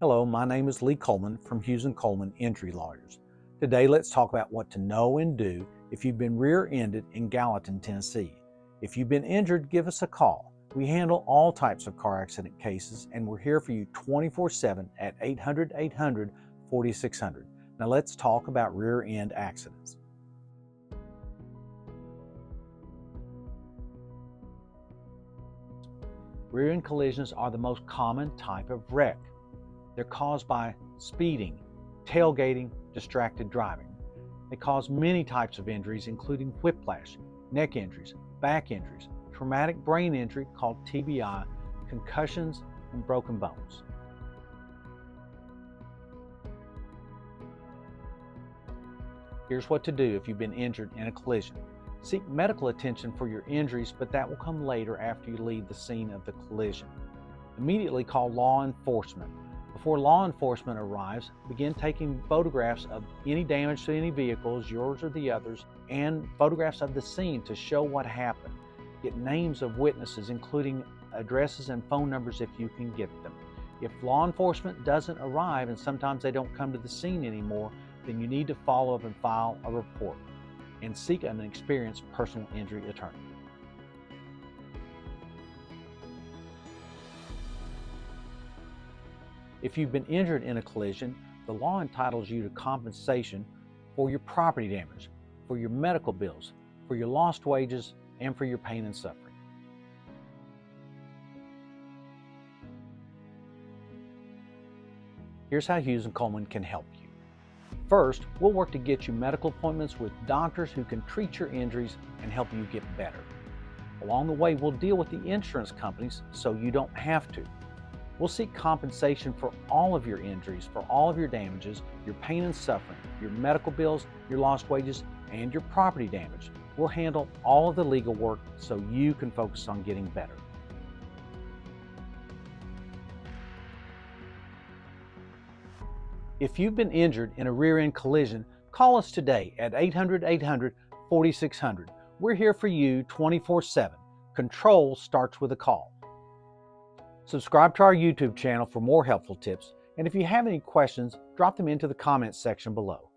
Hello, my name is Lee Coleman from Hughes & Coleman Injury Lawyers. Today let's talk about what to know and do if you've been rear-ended in Gallatin, Tennessee. If you've been injured, give us a call. We handle all types of car accident cases and we're here for you 24/7 at 800-800-4600. Now let's talk about rear-end accidents. Rear-end collisions are the most common type of wreck. They're caused by speeding, tailgating, distracted driving. They cause many types of injuries, including whiplash, neck injuries, back injuries, traumatic brain injury called TBI, concussions, and broken bones. Here's what to do if you've been injured in a collision. Seek medical attention for your injuries, but that will come later after you leave the scene of the collision. Immediately call law enforcement. Before law enforcement arrives, begin taking photographs of any damage to any vehicles, yours or the others, and photographs of the scene to show what happened. Get names of witnesses, including addresses and phone numbers if you can get them. If law enforcement doesn't arrive, and sometimes they don't come to the scene anymore, then you need to follow up and file a report and seek an experienced personal injury attorney. If you've been injured in a collision, the law entitles you to compensation for your property damage, for your medical bills, for your lost wages, and for your pain and suffering. Here's how Hughes & Coleman can help you. First, we'll work to get you medical appointments with doctors who can treat your injuries and help you get better. Along the way, we'll deal with the insurance companies so you don't have to. We'll seek compensation for all of your injuries, for all of your damages, your pain and suffering, your medical bills, your lost wages, and your property damage. We'll handle all of the legal work so you can focus on getting better. If you've been injured in a rear-end collision, call us today at 800-800-4600. We're here for you 24/7. Control starts with a call. Subscribe to our YouTube channel for more helpful tips, and if you have any questions, drop them into the comments section below.